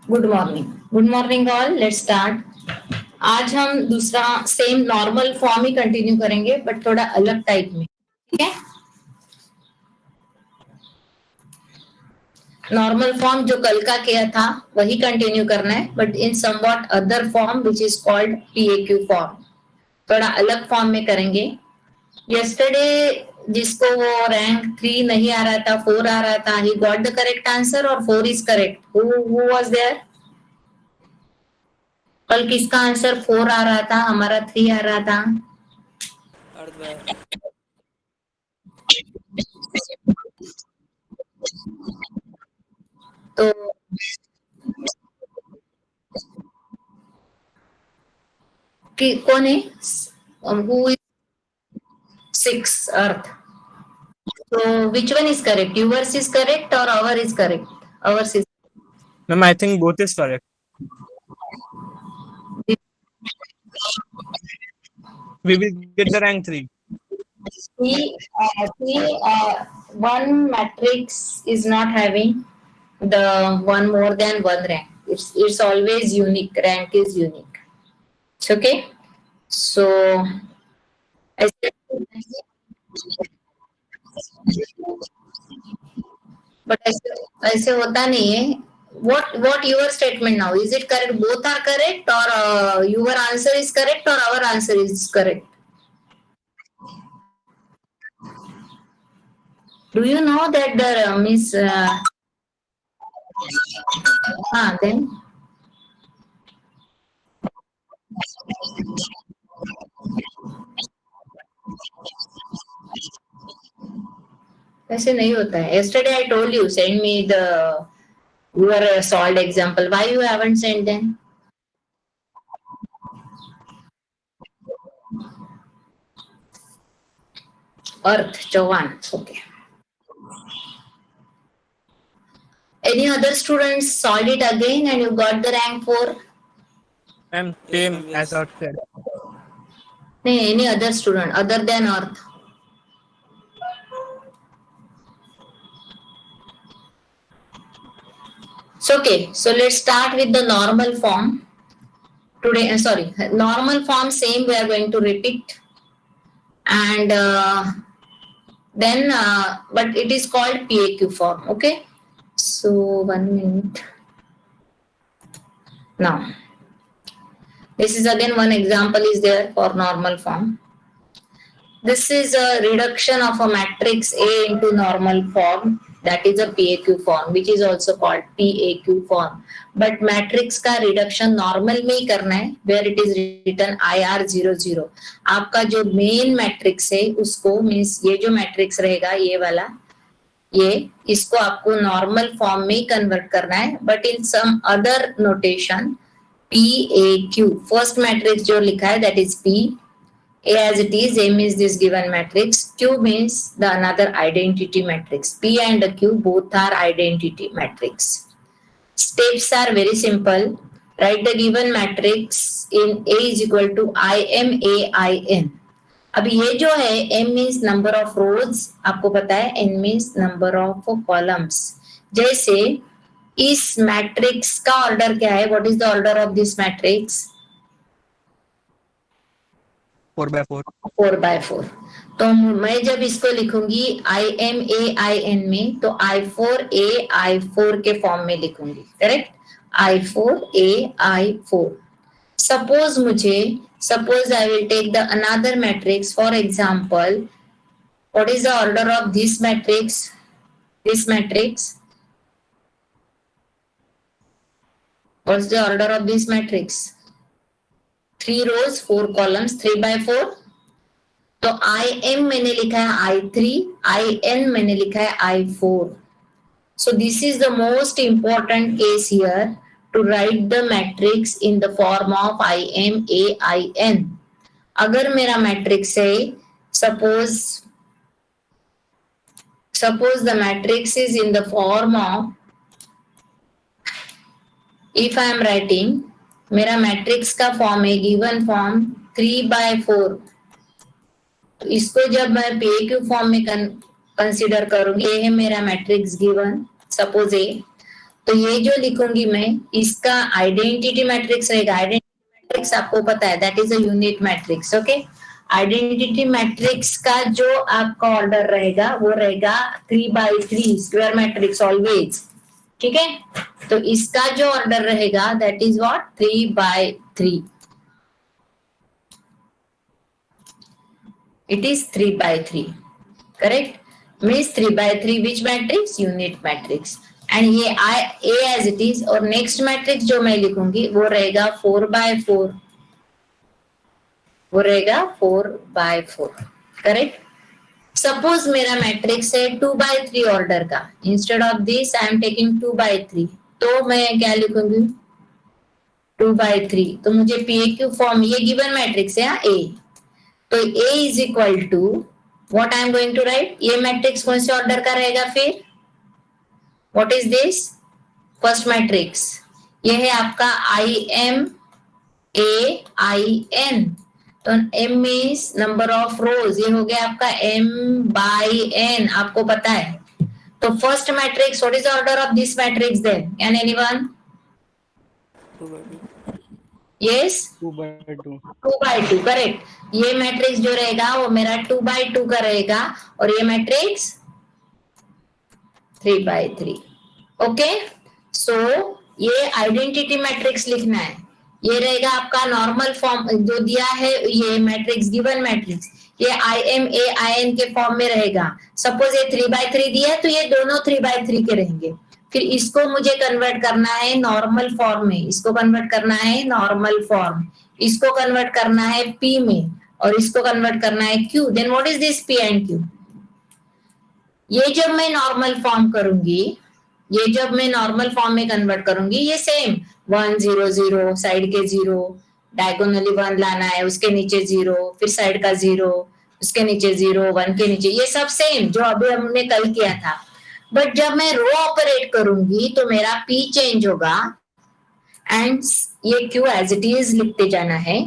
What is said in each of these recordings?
Good morning. Good morning all. Let's start. आज हम दूसरा सेम नॉर्मल फॉर्म ही continue करेंगे बट थोड़ा अलग टाइप में. ठीक है. नॉर्मल फॉर्म जो कल का किया था वही कंटिन्यू करना है but in somewhat other form which is called PAQ form. थोड़ा अलग फॉर्म में करेंगे. यस्टरडे जिसको वो रैंक 3 नहीं आ रहा था, 4 आ रहा था, he got the correct answer और 4 is correct. Who was there? कल किसका आंसर 4 आ रहा था, हमारा 3 आ रहा था? तो कौन है? Who is 6 earth. So which one is correct? Yours is correct or our is correct? Ours is. Ma'am, I think both is correct. We will get the rank 3. One matrix is not having the one more than one rank. It's always unique. Rank is unique. It's okay. So ऐसे but ऐसे होता नहीं है. What your statement now? Is it correct? Both are correct or your answer is correct or our answer is correct? Do you know that the Miss? Then ऐसे नहीं होता है. Yesterday I told you send me your solved example. Why you haven't sent them? Earth Chauhan. Okay. Any other students solved it again and you got the rank 4? Ma'am, same as Earth said. No, any other student other than Earth? So okay. So let's start with the normal form. Today, normal form same we are going to repeat. And then but it is called PAQ form. Okay. So 1 minute. Now this is again one example is there for normal form. This is a reduction of a matrix A into normal form, that is a PAQ form which is also called PAQ form. But matrix का reduction normal में ही करना है where it is written IR00. आपका जो main matrix है उसको means ये जो matrix रहेगा ये वाला, ये इसको आपको नॉर्मल फॉर्म में कन्वर्ट करना है but in some other notation. PAQ first matrix जो लिखा है that is P. A as it is, A means this given matrix, Q means the another identity matrix. P and Q both are identity matrix. Steps are very simple. Write the given matrix in A is equal to IMAIN. अब ये जो है M means number of rows, आपको पता है N means number of columns. जैसे इस matrix का ऑर्डर क्या है? What is the order of this matrix? 4/4. 4/4. तो मैं जब इसको लिखूंगी IMAIN में तो I4A के फॉर्म में लिखूंगी. Correct. I4A. Suppose I will take the another matrix. For example, what is the order of this matrix? What's the order of this matrix? 3 rows, 4 columns, 3/4. तो IM मैंने लिखा है I3, IN मैंने लिखा है I4. So this is the most important case here to write the matrix in the form of IMAIN. अगर मेरा matrix है, suppose the matrix is in the form of, if I am writing, मेरा matrix का form है given form 3/4. तो इसको जब मैं PAQ फॉर्म में कंसीडर करूंगी, ये है मेरा मैट्रिक्स गिवन, सपोज ए. तो ये जो लिखूंगी मैं, इसका आइडेंटिटी मैट्रिक्स रहेगा। आइडेंटिटी मैट्रिक्स आपको पता है, that is a unit matrix. Okay, identity matrix का जो आपका ऑर्डर रहेगा वो रहेगा 3x3 स्क्वायर मैट्रिक्स ऑलवेज। ठीक है, तो इसका जो ऑर्डर रहेगा that is what, 3x3। It is 3x3, correct? Means 3x3 which matrix? Unit matrix. And ये A as it is, और next matrix जो मैं लिखूंगी वो रहेगा 4x4, वो रहेगा 4x4, correct? Suppose मेरा मैट्रिक्स है 2x3 ऑर्डर का, instead of this I am taking 2x3, तो मैं क्या लिखूंगी 2x3, तो मुझे PAQ फॉर्म, ये गिवन मैट्रिक्स है A, तो A is equal to what I am going to write, ये मैट्रिक्स कौन से ऑर्डर का रहेगा फिर, what is this, first matrix, ये है आपका IMAIN, तो M is number of rows, ये हो गया आपका M/N, आपको पता है। तो first matrix, what is order of this matrix then, can anyone? 2/2। Yes, 2/2। 2x2, correct. ये मैट्रिक्स जो रहेगा वो मेरा 2x2 का रहेगा, और ये मैट्रिक्स 3x3। ओके, सो ये आइडेंटिटी मैट्रिक्स लिखना है। ये रहेगा आपका नॉर्मल फॉर्म जो दिया है, ये मैट्रिक्स गिवन मैट्रिक्स, ये IMAIN के फॉर्म में रहेगा। सपोज ये 3x3 दिया है तो ये दोनों 3x3 के रहेंगे। फिर इसको मुझे कन्वर्ट करना है नॉर्मल फॉर्म में, इसको कन्वर्ट करना है नॉर्मल फॉर्म, इसको कन्वर्ट करना है P में, और इसको कन्वर्ट करना है Q। Then what is this P and Q? ये जब मैं नॉर्मल फॉर्म करूंगी, ये जब मैं नॉर्मल फॉर्म में कन्वर्ट करूंगी, ये सेम 1 0 0, साइड के 0, डायगोनली 1 लाना है, उसके नीचे 0, फिर साइड का 0, उसके नीचे 0, 1 के नीचे, ये सब सेम जो अभी हमने कल किया था। बट जब मैं रो ऑपरेट करूंगी तो मेरा P चेंज होगा, एंड ये Q एज इट इज लिखते जाना है।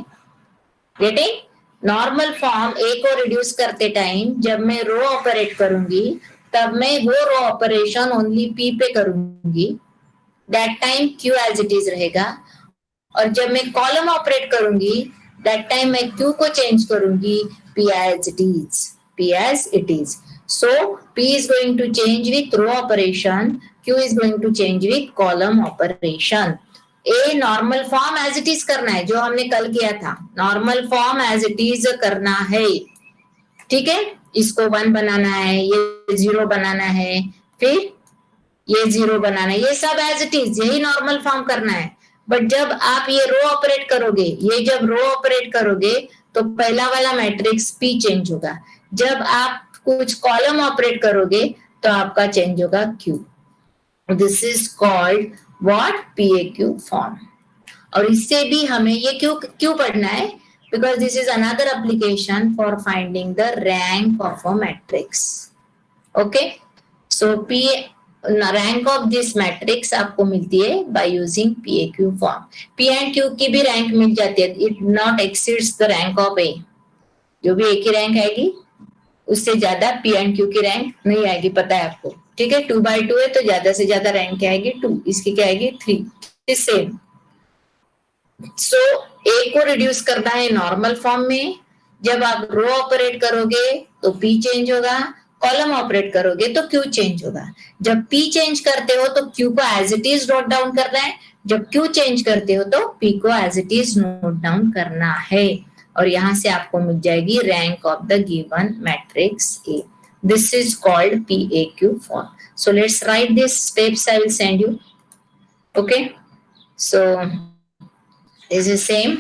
गेटिंग? नॉर्मल फॉर्म A को रिड्यूस करते टाइम जब मैं रो ऑपरेट करूंगी, तब मैं वो रो ऑपरेशन ओनली P पे करूंगी, that time Q as it is रहेगा। और जब मैं कॉलम ऑपरेट करूंगी, दैट टाइम मैं Q को चेंज करूंगी P as it is, P as it is. So P is going to change with row operation, Q is going to change with column operation. A normal form as it is करना है, जो हमने कल किया था, normal form as it is करना है। ठीक है, इसको 1 बनाना है, ये 0 बनाना है, फिर ये 0 बनाना है, ये सब एज इट इज, यही नॉर्मल फॉर्म करना है। बट जब आप ये रो ऑपरेट करोगे, ये जब रो ऑपरेट करोगे तो पहला वाला मैट्रिक्स P चेंज होगा। जब आप कुछ कॉलम ऑपरेट करोगे तो आपका चेंज होगा Q। This is called what, PAQ form. और इससे भी हमें ये क्यों पढ़ना है, because this is another application for finding the rank of a matrix. Okay, so P rank of this matrix आपको मिलती है by using PAQ form. P and Q की भी रैंक मिल जाती है, it not exceeds the rank of A। जो भी A की रैंक आएगी उससे ज्यादा P एंड Q की रैंक नहीं आएगी, पता है आपको। ठीक है, 2x2 है तो ज्यादा से ज्यादा रैंक क्या आएगी, 2, इसकी क्या आएगी 3। सेम। सो A को रिड्यूस करना है नॉर्मल फॉर्म में, जब आप रो ऑपरेट करोगे तो P चेंज होगा, कॉलम ऑपरेट करोगे तो Q चेंज होगा। जब P चेंज करते हो तो Q को as it is note down करना है, जब Q चेंज करते हो तो P को as it is note down करना है, और यहां से आपको मिल जाएगी rank of the given matrix A। This is called PAQ form. So let's write these steps, I will send you. Okay, so this is same,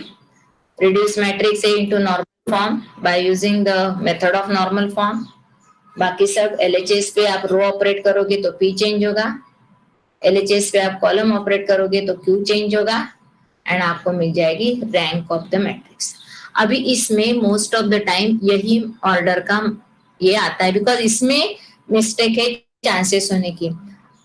reduce matrix A into normal form by using the method of normal form. बाकी सब LHS पे आप रो operate करोगे तो P change होगा, LHS पे आप column operate करोगे तो Q चेंज होगा, एंड आपको मिल जाएगी रैंक ऑफ द मैट्रिक्स। अभी इसमें मोस्ट ऑफ द टाइम यही ऑर्डर का ये आता है, बिकॉज इसमें मिस्टेक है चांसेस होने की।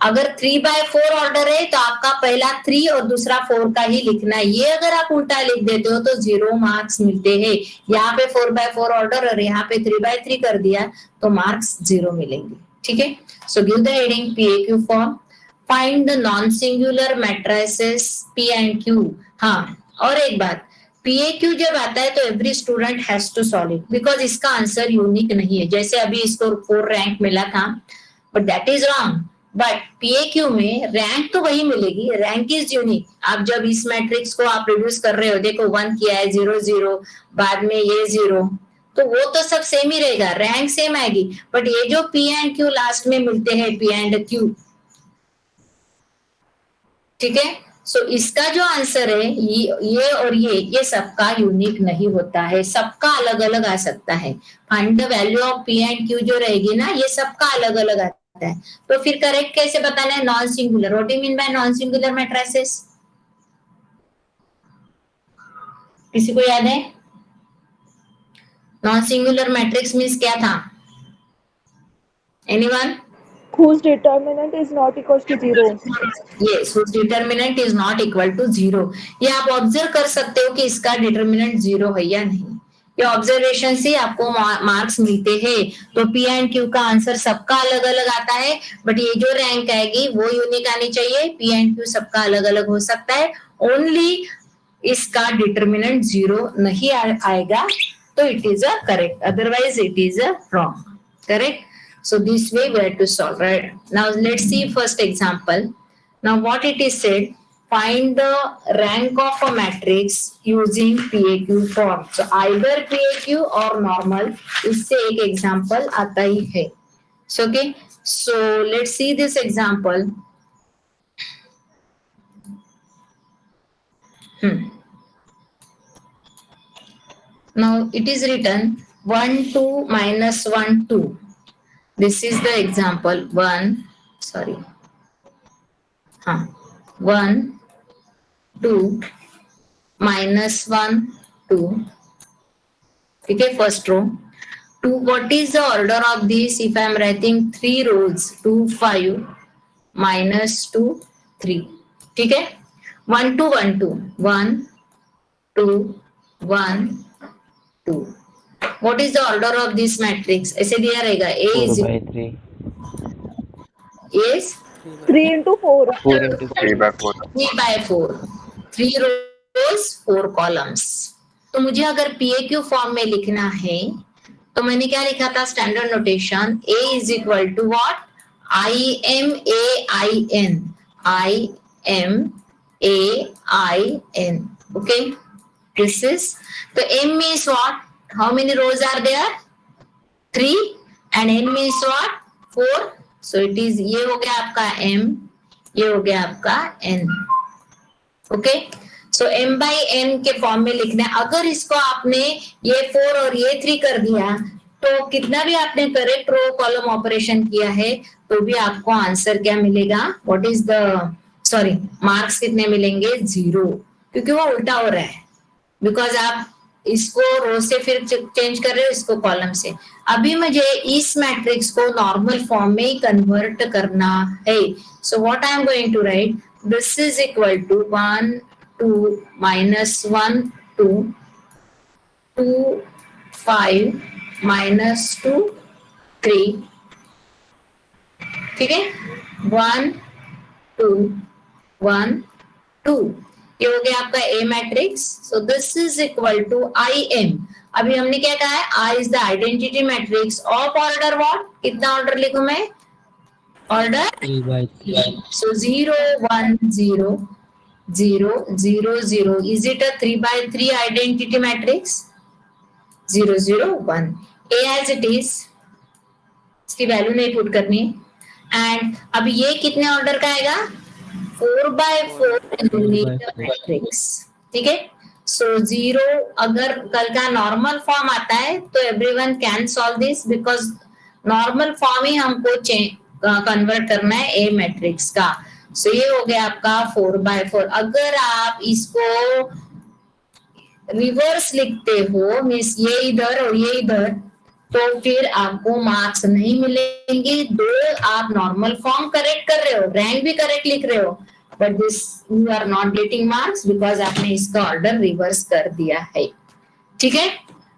अगर 3/4 ऑर्डर है तो आपका पहला 3 और दूसरा 4 का ही लिखना है। ये अगर आप उल्टा लिख देते हो तो 0 मार्क्स मिलते हैं। यहाँ पे 4/4 ऑर्डर और यहाँ पे 3/3 कर दिया तो मार्क्स 0 मिलेंगे। ठीक है, so give the heading PAQ form. Find the non singular matrices P and Q. हाँ, और एक बात, PAQ जब आता है तो every student has to solve it, because इसका आंसर यूनिक नहीं है. जैसे अभी इसको 4 रैंक मिला था, but that is wrong. But PAQ में रैंक तो वही मिलेगी, रैंक इज यूनिक. आप जब इस मैट्रिक्स को आप रिड्यूस कर रहे हो, देखो 1 किया है, 0 0, बाद में ये 0, तो वो तो सब सेम ही रहेगा, रैंक सेम आएगी. बट ये जो P एंड Q लास्ट में मिलते हैं, P एंड Q, ठीक है. सो इसका जो आंसर है, ये और ये सबका यूनिक नहीं होता है, सबका अलग अलग आ सकता है. Find the value of P and Q जो रहेगी ना, ये सबका अलग अलग आता है. तो फिर करेक्ट कैसे बताना है? Non singular. What do you mean by non singular matrices? किसी को याद है? नॉन सिंगुलर मैट्रिक्स मीन्स क्या था? Anyone? whose determinant is not equal to 0. Yes, whose determinant is not equal to 0. ये आप ऑब्जर्व कर सकते हो कि इसका डिटर्मिनेंट 0 है या नहीं. ये ऑब्जर्वेशन से आपको मार्क्स मिलते हैं. तो P एंड Q का आंसर सबका अलग अलग आता है, बट ये जो रैंक आएगी वो यूनिक आनी चाहिए. P एंड Q सबका अलग अलग हो सकता है, ओनली इसका डिटर्मिनेंट 0 नहीं आएगा, तो it is a correct, otherwise it is a wrong. Correct. So this way we have to solve, right? Now let's see first example. Now what it is said, find the rank of a matrix using PAQ form. So either PAQ or normal, इससे एक example आता ही है. So okay, so let's see this example. Now it is written 1 2 minus 1 2. This is the example. 1 2 minus 1 2. Okay, first row. 2, what is the order of this? If I am writing 3 rows, 2 5 minus 2 3. ठीक है. 1 2 1 2 1 2 1 2. What is the order of this matrix? ऐसे दिया रहेगा. A 4 is by 3. Yes. 3 into 4. 4 into 3 by 4. 3 by 4. 3 rows 4 columns. तो मुझे अगर PAQ form में लिखना है, तो मैंने क्या लिखा था? Standard notation. A is equal to what? IMAIN. IMAIN. Okay. This is, so M means what? How many rows are there? 3. And N means what? 4. So it is, ये हो गया आपका M, ये हो गया आपका N. Okay. So M by N के form में लिखना है. अगर इसको आपने ये 4 और ये 3 कर दिया, तो कितना भी आपने करेक्ट रो कॉलम ऑपरेशन किया है, तो भी आपको आंसर क्या मिलेगा? What is the, sorry, marks कितने मिलेंगे? 0, क्योंकि वो उल्टा हो रहा है. बिकॉज आप इसको रो से फिर चेंज कर रहे हो, इसको कॉलम से. अभी मुझे इस मैट्रिक्स को नॉर्मल फॉर्म में ही कन्वर्ट करना है. So what I am going to write, this is equal to 1 2 minus 1 2 2 5 minus 2 3. ठीक है. 1 2 1 2. ये हो गया आपका A matrix. So this is equal to IM. अभी हमने क्या कहा है? I is the identity matrix of order what? कितना ऑर्डर लिखूं मैं? Order 3 by 3. So 0 1 0 0 0 0. Is it a 3 by 3 identity matrix? 0 0 1. A as it is. इसकी वैल्यू नहीं पुट करनी. एंड अब ये कितने ऑर्डर का आएगा? 4 by 4 मैट्रिक्स. ठीक है. सो 0, अगर कल का नॉर्मल फॉर्म आता है तो everyone can solve this, because normal form ही हमको कन्वर्ट करना है ए मैट्रिक्स का. सो ये हो गया आपका 4 by 4. अगर आप इसको रिवर्स लिखते हो, मीन्स ये इधर और ये इधर, तो फिर आपको मार्क्स नहीं मिलेंगे. दो आप नॉर्मल फॉर्म करेक्ट कर रहे हो, रैंक भी करेक्ट लिख रहे हो, but this you are not getting marks because आपने इसका ऑर्डर रिवर्स कर दिया है. ठीक है.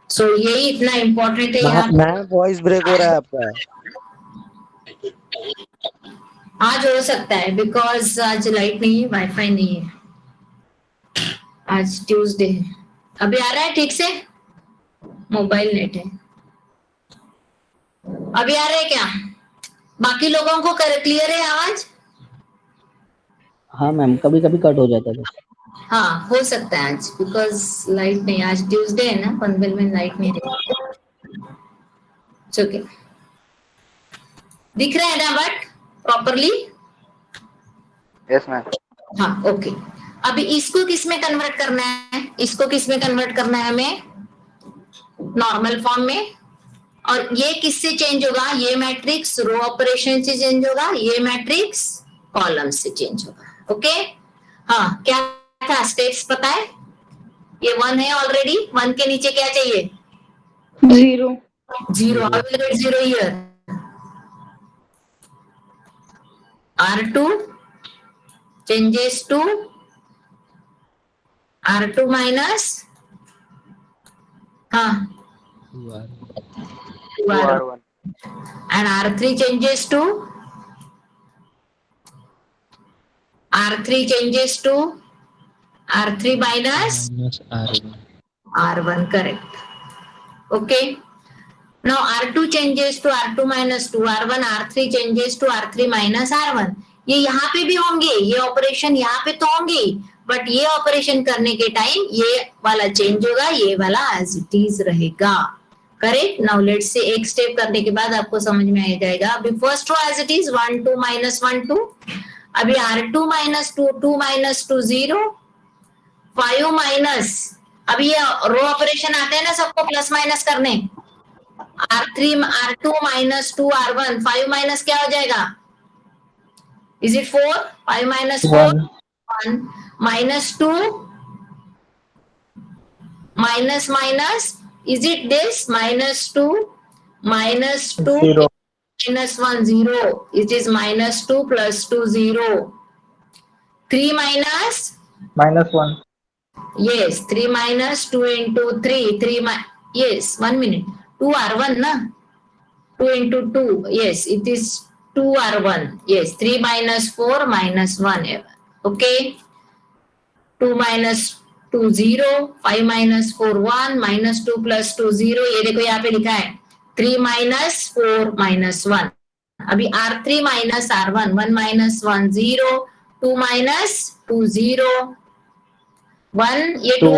सो यही इतना इम्पोर्टेंट है यहाँ. मैम वॉइस ब्रेक हो रहा है आपका. आज हो सकता है बिकॉज आज लाइट नहीं है, वाईफाई नहीं है, आज ट्यूसडे है। अभी आ रहा है ठीक से? मोबाइल नेट है। अभी आ रहा है क्या? बाकी लोगों को क्लियर है आवाज? हाँ मैम, कभी कभी कट हो जाता है। हाँ हो सकता है आज, बिकॉज लाइट नहीं, आज ट्यूसडे है ना, पनवेल में लाइट नहीं रहेगी। ओके, दिख रहा है ना बट प्रॉपरली? Yes ma'am. हाँ ओके। अभी इसको किस में कन्वर्ट करना है? इसको किस में कन्वर्ट करना है हमें? नॉर्मल फॉर्म में। और ये किससे चेंज होगा? ये मैट्रिक्स रो ऑपरेशन से चेंज होगा, ये मैट्रिक्स कॉलम से चेंज होगा। ओके हाँ, क्या था स्टेप्स पता है? ये 1 है ऑलरेडी, 1 के नीचे क्या चाहिए? 0. 0. I will get 0 here. R2 changes to R2 minus हाँ 2R1. and R3 changes to R3 minus R1, correct. Okay. Now R2 changes to R2 minus 2R1, R3 changes to R3 minus R1. ये यहाँ पे भी होंगे, ये operation यहाँ पे तो होंगे, बट ये ऑपरेशन करने के टाइम ये वाला चेंज होगा, ये वाला एज इट इज रहेगा। करेक्ट। नाउ लेट्स से एक स्टेप करने के बाद आपको समझ में आ जाएगा। अभी first row as it is 1 2 minus 1 2। अभी R2 minus 2 2 minus 2 0 5 माइनस, अभी ये रो ऑपरेशन आते हैं ना सबको प्लस माइनस करने। R3 R2 minus 2 R1, 5 minus क्या हो जाएगा? Is it 4? 5 minus 4 1 minus 2 minus minus, is it this? Minus 2 minus 2 0. minus 1 0, it is minus 2 plus 2 0. 3 minus -1. yes, 3 minus 2 into 3 yes, 1 minute, 2 R1 na, 2 into 2, yes, it is 2 R1, yes, 3 minus 4 minus 1, okay, 2 minus 2 0, 5 minus 4 1, minus 2 plus 2 0, ये देखो यहाँ पे लिखा है 3 minus 4 minus 1। अभी R3 minus R1, 1 minus 1 0, 2 minus 2 0, 1, ये 2,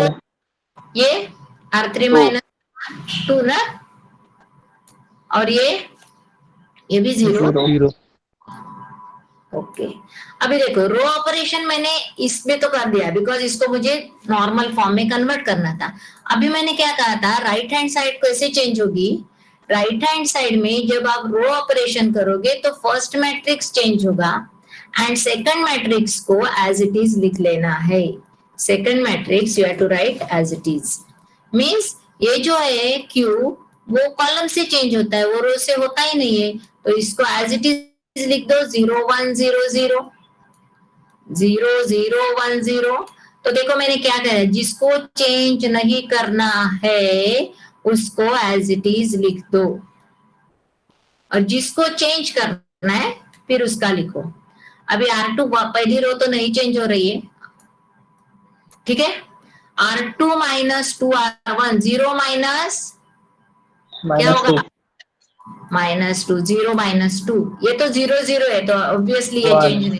ये R3 minus 2 ना, और ये भी 0। ओके अभी देखो रो ऑपरेशन मैंने इसमें तो कर दिया बिकॉज इसको मुझे नॉर्मल फॉर्म में कन्वर्ट करना था। अभी मैंने क्या कहा था, राइट हैंड साइड कैसे चेंज होगी? राइट हैंड साइड में जब आप रो ऑपरेशन करोगे तो फर्स्ट मैट्रिक्स चेंज होगा एंड सेकंड मैट्रिक्स को एज इट इज लिख लेना है। Second matrix you have to write as it is, means ये जो है क्यू वो कॉलम से चेंज होता है, वो रो से होता ही नहीं है, तो इसको एज इट इज लिख दो 0 1 0 0 0 0 1 0। तो देखो मैंने क्या कहा, जिसको चेंज नहीं करना है उसको एज इट इज लिख दो, और जिसको चेंज करना है फिर उसका लिखो। अभी R2 पहली रो तो नहीं चेंज हो रही है, ठीक है। R2 minus 2 R1, 0 minus क्या होगा? -2, 0 minus 2, ये तो 0 0 है तो ऑब्वियसली ये चेंज नहीं,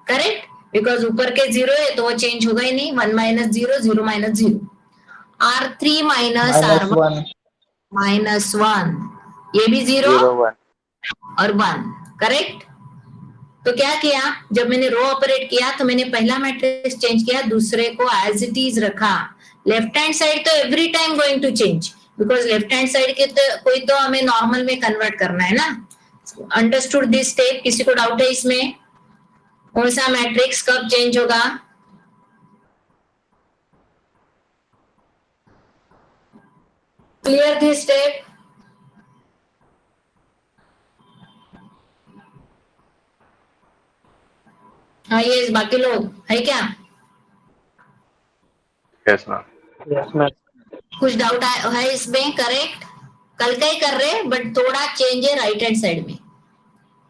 करेक्ट, बिकॉज ऊपर के 0 है तो वो चेंज होगा ही नहीं। 1 minus 0, 0 minus 0। R3 minus R1 minus 1, ये भी 0 और 1, करेक्ट। तो क्या किया, जब मैंने रो ऑपरेट किया तो मैंने पहला मैट्रिक्स चेंज किया, दूसरे को एज इट इज रखा। लेफ्ट हैंड साइड तो every time going to change because left hand side के तो कोई तो हमें नॉर्मल में कन्वर्ट करना है ना। Understood this step? किसी को डाउट है इसमें? कौन सा मैट्रिक्स कब चेंज होगा? Clear this step? हाँ ये बाकी लोग है क्या? Yes ma'am. कुछ डाउट है इसमें? करेक्ट, कल का ही कर रहे बट थोड़ा चेंज है राइट हैंड साइड में।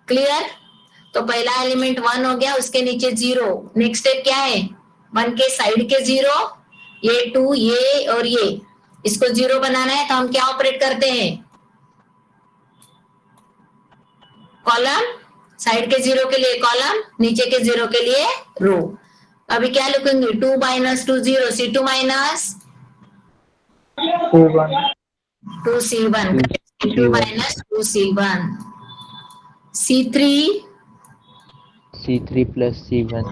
क्लियर? तो पहला एलिमेंट 1 हो गया, उसके नीचे 0। नेक्स्ट स्टेप क्या है, 1 के साइड के 0, ये 2, ये और ये, इसको 0 बनाना है तो हम क्या ऑपरेट करते हैं, कॉलम, साइड के 0 के लिए कॉलम, नीचे के 0 के लिए रो। अभी क्या लिखेंगे, 2 minus 2 0, C2 minus 2C1, C2 minus 2C1, C3 C3 plus C1.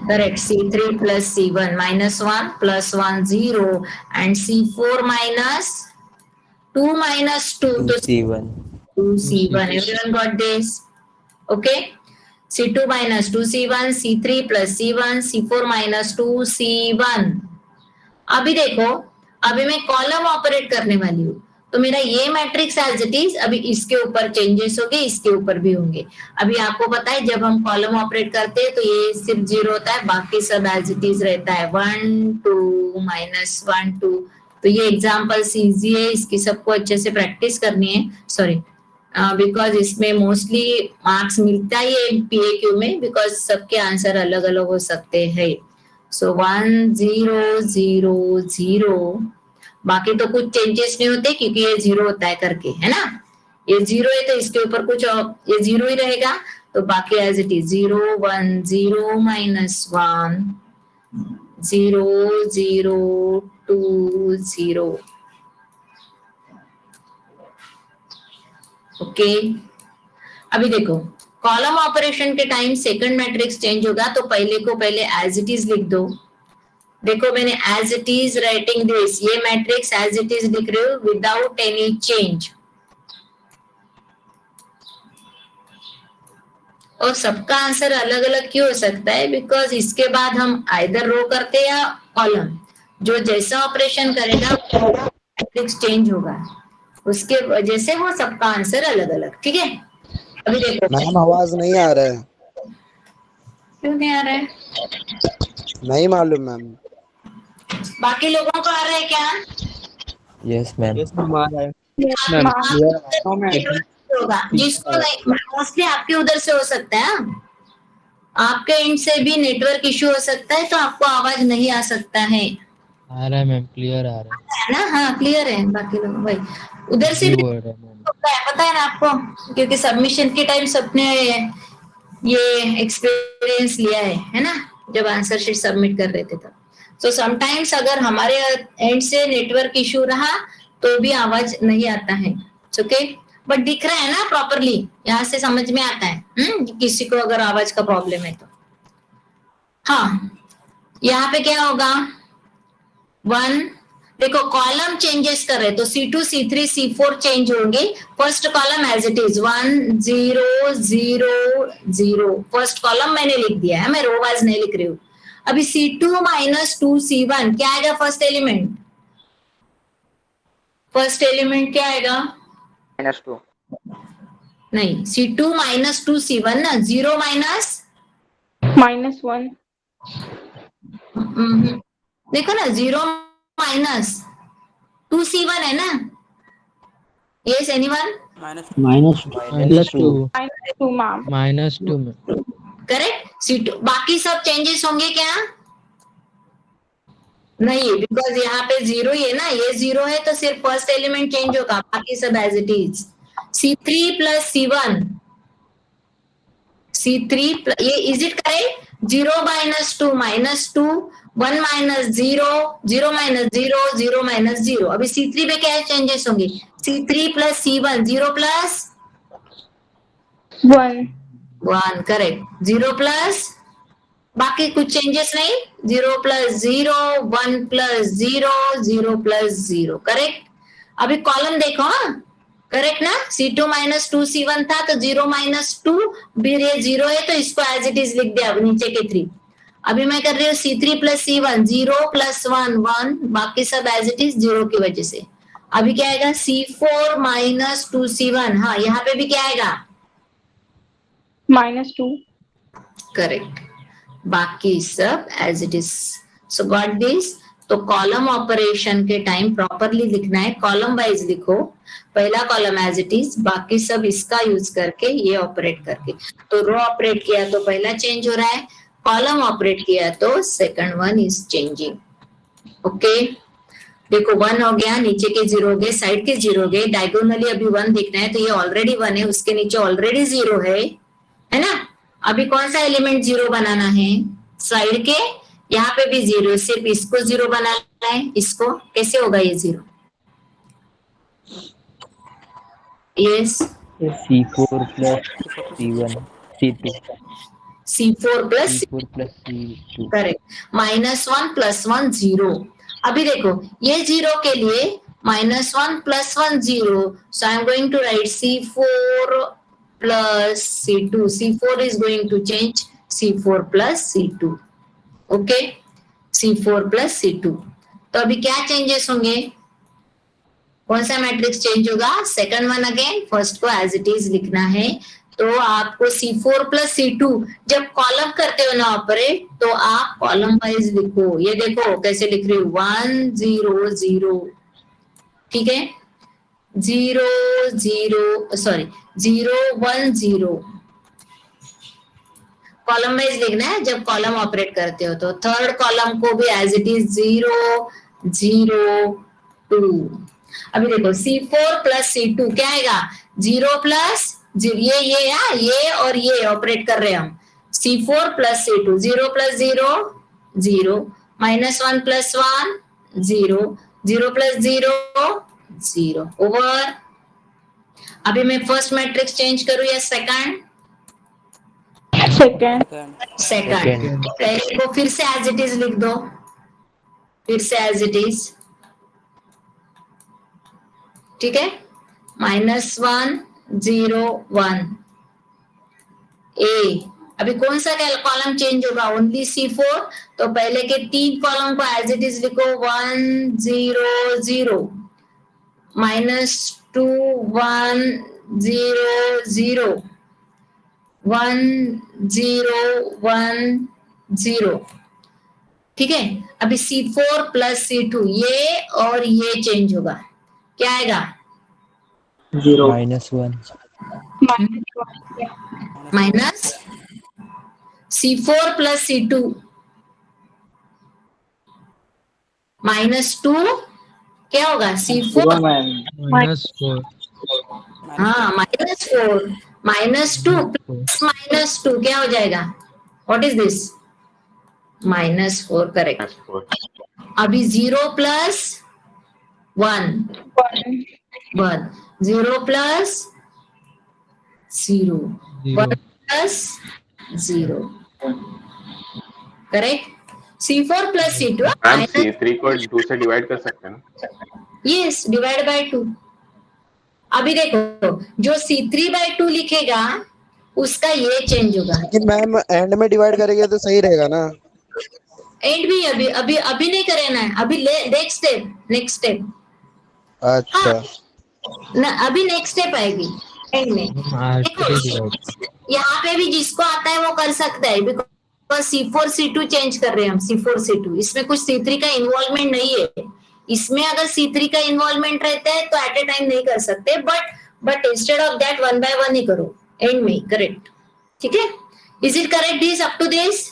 correct, C3 plus C1, minus 1 plus 1 0, and C4 minus 2 minus 2, so C1. 2C1. Everyone got this? Okay. C2 minus 2C1, C3 plus C1, C4 minus 2C1. अभी देखो, अभी मैं column operate करने वाली हूँ, तो मेरा ये मैट्रिक्स एज इट इज, अभी इसके ऊपर चेंजेस होंगे, इसके ऊपर भी होंगे। अभी आपको पता है जब हम कॉलम ऑपरेट करते हैं तो ये सिर्फ 0 होता है, बाकी सब एज इट इज रहता है, 1 2 माइनस 1 2। तो ये एग्जाम्पल्स इजी है, इसकी सबको अच्छे से प्रैक्टिस करनी है, सॉरी, बिकॉज इसमें मोस्टली मार्क्स मिलता ही है PAQ में, बिकॉज सबके आंसर अलग अलग हो सकते हैं। सो 1 0 0 0, बाकी तो कुछ चेंजेस नहीं होते क्योंकि ये 0 होता है करके, है ना, ये 0 है तो इसके ऊपर कुछ ये 0 ही रहेगा, तो बाकी as it is 0 1 0 minus 1 0 0 2 0। Okay, अभी देखो कॉलम ऑपरेशन के टाइम सेकंड मैट्रिक्स चेंज होगा, तो पहले को पहले एज इट इज लिख दो। देखो मैंने as it is writing this, ये मैट्रिक्स एज इट इज लिख रही हूँ विदाउट एनी चेंज। और सबका आंसर अलग अलग क्यों हो सकता है, बिकॉज इसके बाद हम आइदर रो करते हैं या कॉलम, जो जैसा ऑपरेशन करेगा मैट्रिक्स चेंज होगा, उसके वजह से वो सबका आंसर अलग अलग। ठीक है, अभी देखो मैम आवाज नहीं आ रहा है। क्यों नहीं आ रहा है, नहीं मालूम मैम। बाकी लोगों को आ रहा है क्या? Yes, ma'am. Yes, ma'am, आ रहा है। होगा जिसको नहीं, मोस्टली आपके उधर से हो सकता है, आपके एंड से भी नेटवर्क इश्यू हो सकता है, तो आपको आवाज नहीं आ सकता है आ रहा है मैम, क्लियर आ रहा है ना? हाँ क्लियर है, बाकी लोग भाई उधर से है, भी word है मैम। होता है, पता है ना आपको, क्योंकि सबमिशन के टाइम सबने ये एक्सपीरियंस लिया है ना, जब आंसर शीट सबमिट कर रहे थे तब। सो समटाइम्स अगर हमारे एंड से नेटवर्क इश्यू रहा तो भी आवाज नहीं आता है, ओके, बट दिख रहा है ना प्रॉपरली, यहाँ से समझ में आता है किसी को अगर आवाज का प्रॉब्लम है तो। हाँ, यहाँ पे क्या होगा, 1, देखो कॉलम चेंजेस कर रहे तो C2 C3 C4 चेंज होंगे, first column as it is 1 0 0 0, first column मैंने लिख दिया है, मैं रो वाइज नहीं लिख रही हूँ। अभी C2 माइनस 2C1 क्या आएगा, फर्स्ट एलिमेंट, फर्स्ट एलिमेंट क्या आएगा, -2 नहीं C2 माइनस 2C1 ना, 0 माइनस -1 देखो ना, 0 माइनस 2C1 है ना, yes anyone, Minus Plus 2, -2 ma'am. -2 ma'am. Correct. C2 बाकी सब चेंजेस होंगे क्या, नहीं, बिकॉज यहाँ पे 0 ही है ना, ये 0 है तो सिर्फ फर्स्ट एलिमेंट चेंज होगा, बाकी सब as it is. C3 plus C1, C3 ये is it correct, 0 minus 2 -2, 1 minus 0 0 minus 0 0 minus 0। अभी C3 पे क्या चेंजेस होंगे, C3 plus C1, 0 plus 1 1, correct, 0 plus, बाकी कुछ चेंजेस नहीं, 0 प्लस 0 1 प्लस 0 0 प्लस 0, करेक्ट। अभी कॉलम देखो, करेक्ट ना, C2 माइनस 2C1 था तो 0 माइनस 2, फिर ये 0 है तो इसको एज इट इज लिख दिया नीचे के 3। अभी मैं कर रही हूँ C3 प्लस C1, 0 प्लस 1 1, बाकी सब एज इट इज 0 की वजह से। अभी क्या आएगा, C4 माइनस 2C1, हाँ यहाँ पे भी क्या आएगा, -2 करेक्ट, बाकी सब as it is. So got this, तो कॉलम ऑपरेशन के टाइम प्रॉपरली लिखना है, कॉलम वाइज लिखो, पहला कॉलम एज इट इज, बाकी सब इसका यूज करके ये ऑपरेट करके। तो रो ऑपरेट किया तो पहला चेंज हो रहा है, कॉलम ऑपरेट किया तो second one is changing. Okay, देखो 1 हो गया, नीचे के 0 हो गए, साइड के 0 हो गए, डायगोनली अभी 1 दिखना है तो ये ऑलरेडी 1 है, उसके नीचे ऑलरेडी 0 है ना। अभी कौन सा एलिमेंट 0 बनाना है, साइड के, यहाँ पे भी 0, सिर्फ इसको 0 बनाना है, इसको कैसे होगा ये 0? Yes, C4 plus C1 C2 C4 plus C4 plus C2 correct, -1 + 1 0। अभी देखो ये 0 के लिए -1 + 1 0, so I am going to write C4 plus C2, C4 is going to change C4 plus C2, okay, C4 plus C2। तो अभी क्या changes होंगे, कौन सा मैट्रिक्स चेंज होगा, सेकंड वन अगेन, फर्स्ट को एज इट इज लिखना है। तो आपको C4 plus C2 जब कॉलम करते हो ना ऑपरेट, तो आप कॉलम वाइज लिखो। ये देखो कैसे लिख रही हूँ, 1 0 0, ठीक है, 0 0 सॉरी 0 1 0, कॉलम वाइज लिखना है जब कॉलम ऑपरेट करते हो। तो थर्ड कॉलम को भी एज इट इज 0 0 2। अभी देखो C4 plus C2 क्या आएगा, 0 plus ये और ये ऑपरेट कर रहे हैं हम, C4 plus C2, 0 plus 0 0, -1 plus 1 0, 0 plus 0 0 over. अभी मैं फर्स्ट मैट्रिक्स चेंज करूं या सेकंड? Second. सेकंड। पहले को फिर से एज इट इज लिख दो, फिर से एज इट इज, ठीक है, -1 0 1 ए। अभी कौन सा कॉलम चेंज होगा, ओनली C4, तो पहले के 3 कॉलम को एज इट इज लिखो, 1 0 0, -2 1 0 0, 1 0 1 0, ठीक है। अभी C4 plus C2 ये और ये चेंज होगा, क्या आएगा, -1 माइनस C4 plus C2 -2 क्या होगा, C4 -4 हाँ -4 -2 प्लस -2 क्या हो जाएगा, व्हाट इज दिस, -4, करेक्ट। अभी 0 plus 1 1, 0 plus 0 1 plus 0, correct. C4 plus C2 ma'am C3 को 2 से डिवाइड कर सकते हैं ना? Yes, divide by 2। अभी देखो जो C3/2 लिखेगा उसका ये चेंज होगा, लेकिन मैम एंड में डिवाइड करेंगे तो सही रहेगा ना। एंड भी अभी अभी अभी नहीं करना है, अभी नेक्स्ट स्टेप अच्छा ना, अभी नेक्स्ट स्टेप आएगी एंड में। देखो यहाँ पे भी जिसको आता है वो कर सकता है, बिकॉज C4 C2 चेंज कर रहे हैं हम, C4 C2, इसमें कुछ C3 का इन्वॉल्वमेंट नहीं है। इसमें अगर C3 का इन्वॉल्वमेंट रहता है तो एट ए टाइम नहीं कर सकते, but instead of that 1 by 1 ही करो एंड में, करेक्ट, ठीक है। Is it correct this up to this,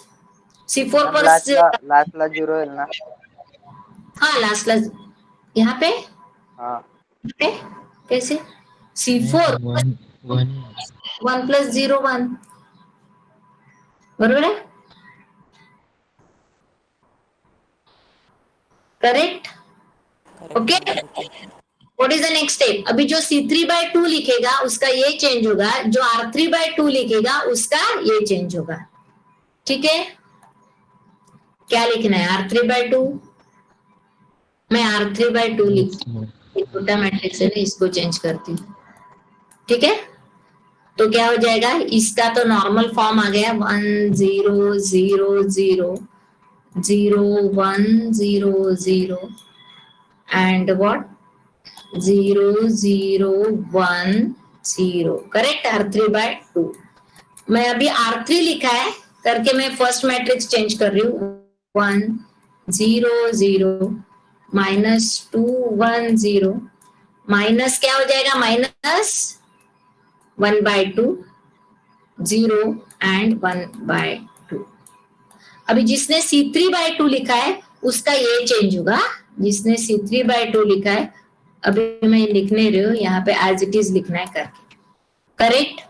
C4 पर लास्ट ला 0 है ना? हाँ लास्ट यहाँ पे, हाँ पे कैसे, C4 1 1 plus 0 1, बरोबर है, correct, okay. What is the next step, अभी जो C3/2 लिखेगा उसका ये चेंज होगा, जो R3/2 लिखेगा उसका ये चेंज होगा, ठीक है। क्या लिखना है, R3/2, मैं R3/2 लिखती हूँ, छोटा मैट्रिक्स है ना, इसको चेंज करती हूँ, ठीक है। तो क्या हो जाएगा, इसका तो नॉर्मल फॉर्म आ गया, 1 0 0 0 0 1 0 0 एंड व्हाट 0 0 1 0, करेक्ट, R3/2। मैं अभी R3 लिखा है करके मैं फर्स्ट मैट्रिक्स चेंज कर रही हूँ, 1 0 0 -2 1 0 माइनस क्या हो जाएगा, -1/2 0 एंड 1/2। अभी जिसने C3/2 लिखा है उसका ये चेंज होगा, जिसने C3/2 लिखा है अभी मैं लिखने रही हूँ यहाँ पे एज इट इज लिखना है करके, करेक्ट।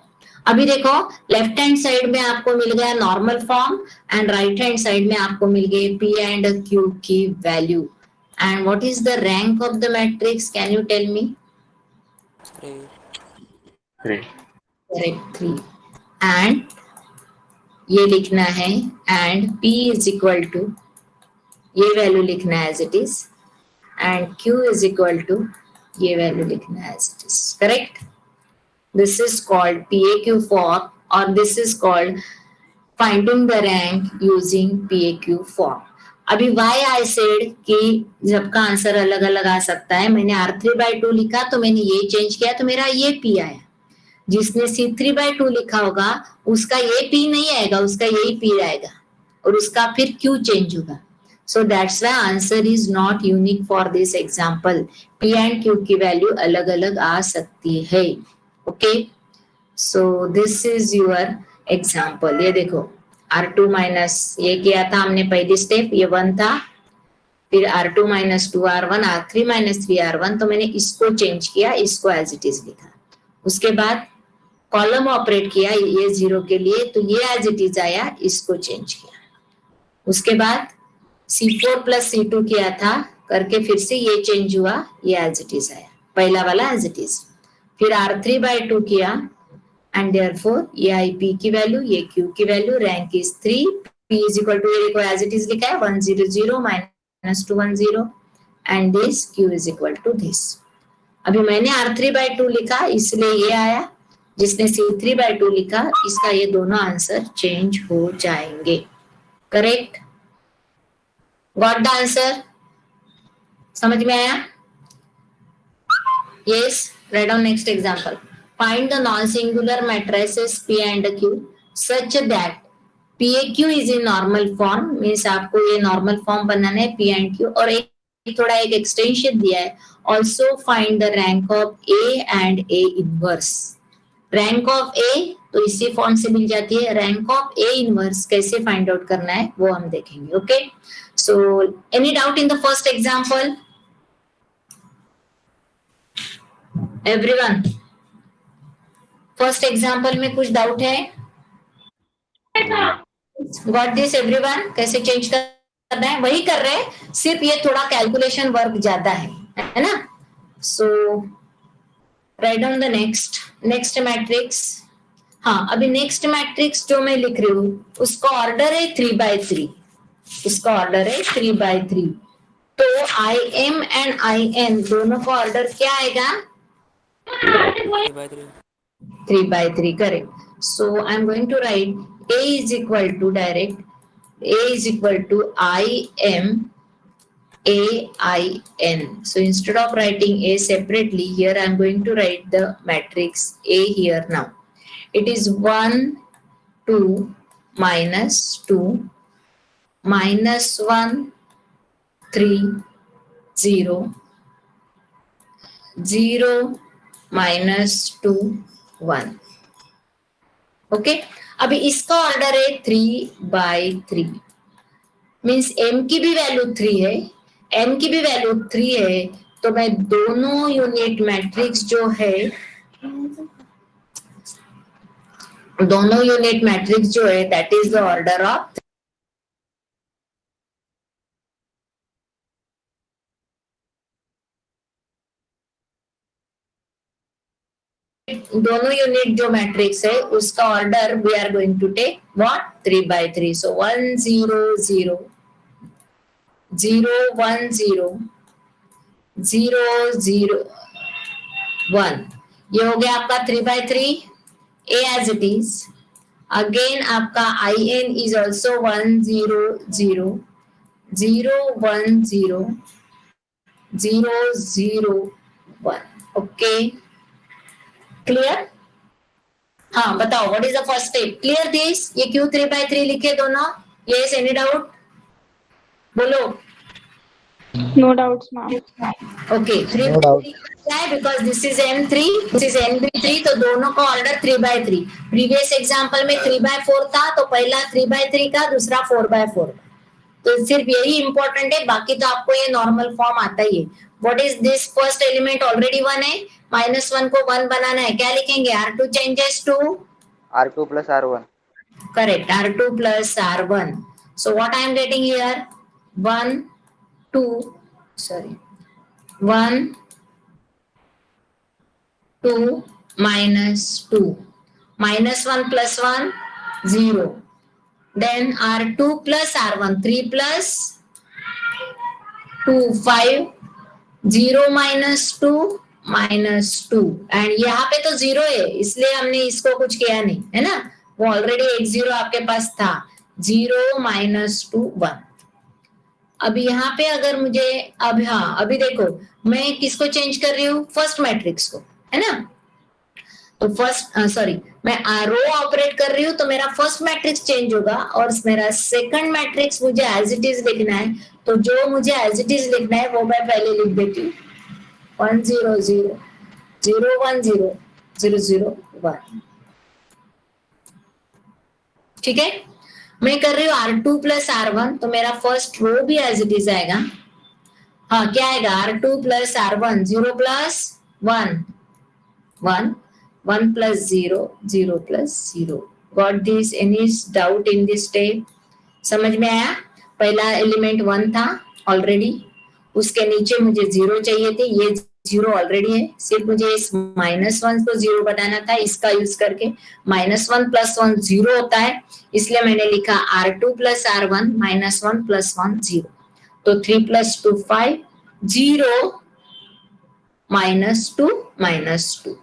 अभी देखो लेफ्ट हैंड साइड में आपको मिल गया normal form and right hand side में आपको मिल गए P एंड Q की value. And what is the rank of the matrix, can you tell me? 3। Correct 3। And ये लिखना है and P is equal to, ये वैल्यू लिखना है as it is, and Q is equal to ये value लिखना है as it is, correct. This is called PAQ form or this is called finding the rank using PAQ form. अभी why I said कि सबका answer अलग अलग आ सकता है, मैंने R3/2 लिखा तो मैंने ये चेंज किया तो मेरा ये P आया, जिसने C3/2 लिखा होगा उसका ये P नहीं आएगा, उसका यही P आएगा और उसका फिर Q चेंज होगा। So that's why answer is not unique for this example. P and Q की वैल्यू अलग अलग आ सकती है। Okay, so this is your example. ये देखो R2 माइनस ये किया था हमने पहली स्टेप, ये 1 था, फिर R2 minus 2R1, R3 minus 3R1, तो मैंने इसको चेंज किया, इसको एज इट इज लिखा। उसके बाद कॉलम ऑपरेट किया ये 0 के लिए, तो ये एज इट इज आया, इसको चेंज किया। उसके बाद C4 प्लस C2 किया था करके फिर से ये चेंज हुआ, ये एज इट इज आया, पहला वाला एज इट इज। फिर R3/2 किया एंड देयरफॉर ये IP की वैल्यू, ये Q की value, rank is 3, P is equal to ये देखो एज इट इज लिखा है 1 0 0 -2 1 0 and this Q is equal to this. अभी मैंने R3/2 लिखा इसलिए ये आया, जिसने C3/2 लिखा इसका ये दोनों आंसर चेंज हो जाएंगे, करेक्ट। गॉट द आंसर, समझ में आया? Yes, write down next example. Find the non-singular matrices P and Q such that PAQ is in normal form, means आपको ये normal form बनाना है P and Q, और एक थोड़ा एक extension दिया है, also find the rank of A and A inverse. Rank of A तो इसी फॉर्म से मिल जाती है, rank of A inverse कैसे find out करना है वो हम देखेंगे, okay? So any doubt in the first example? Everyone, first example में कुछ डाउट है? Got this everyone? कैसे चेंज करना है वही कर रहे हैं, सिर्फ ये थोड़ा कैलकुलेशन वर्क ज्यादा है ना। So write down the next matrix. हाँ, अभी नेक्स्ट मैट्रिक्स जो मैं लिख रही हूँ उसका ऑर्डर है 3/3, उसका ऑर्डर है 3/3, तो IM एंड IN दोनों का ऑर्डर क्या आएगा? 3/3, correct. So I'm going to write A is equal to direct, A is equal to IM AIN. So instead of writing A separately, here I'm going to write the matrix A here now. It is 1 2 -2 -1 3 0 0 -2 1। Okay, अभी इसका order है 3/3, means M की भी value 3 है, M की भी value 3 है, तो मैं दोनों यूनिट मैट्रिक्स जो है, दोनों यूनिट मैट्रिक्स जो है that is the order of, दोनों यूनिट जो मैट्रिक्स है उसका order we are going to take what 3/3। So 1 0 0 0 1 0 0 0 1, ये हो गया आपका 3/3 A as it is। Again आपका IN is also 1 0 0 0 1 0 0 0 1। Okay, clear? हाँ बताओ, what is the first step? Clear this? ये क्यों 3/3 लिखे दोनों? Yes, any doubt? बोलो। No doubts, ma'am. Okay 3 No doubt. क्या है because this is M3 this is NB3 तो दोनों का ऑर्डर 3/3 प्रीवियस एग्जांपल में 3/4 था तो पहला 3/3 का दूसरा 4/4 तो सिर्फ यही इंपॉर्टेंट है बाकी तो आपको ये नॉर्मल फॉर्म आता ही है what is this first element already 1 है -1 को 1 बनाना है क्या लिखेंगे R2 changes to R2 plus R1. correct R2 plus R1 so what I am getting here 1 2 sorry 1 2 minus 2 -1 plus 1 0 then R2 plus R1 3 plus 2 5 0 minus 2 minus 2 and यहाँ पे तो 0 है इसलिए हमने इसको कुछ किया नहीं है ना वो ऑलरेडी एक 0 आपके पास था 0 minus 2 1 अब यहाँ पे अगर मुझे अब हाँ अभी देखो मैं किसको चेंज कर रही हूँ फर्स्ट मैट्रिक्स को है ना तो फर्स्ट सॉरी मैं रो ऑपरेट कर रही हूँ तो मेरा फर्स्ट मैट्रिक्स चेंज होगा और मेरा सेकंड मैट्रिक्स मुझे एज इट इज लिखना है तो जो मुझे एज इट इज लिखना है वो मैं पहले लिख देती हूँ 1 0 0 0 1 0 0 0 1 ठीक है मैं कर रही हूँ R2 plus R1 तो मेरा फर्स्ट रो भी एज इट इज आएगा हाँ क्या आएगा R2 plus R1 0 plus 1 1 1 plus 0 0 plus 0 got this any doubt in this step समझ में आया पहला एलिमेंट 1 था ऑलरेडी उसके नीचे मुझे 0 चाहिए थे ये 0 ऑलरेडी है सिर्फ मुझे इस -1 को 0 बनाना था इसका यूज करके -1 plus 1 0 होता है इसलिए मैंने लिखा R2 plus R1 -1 plus 1 0 तो 3 plus 2 5 0 -2 -2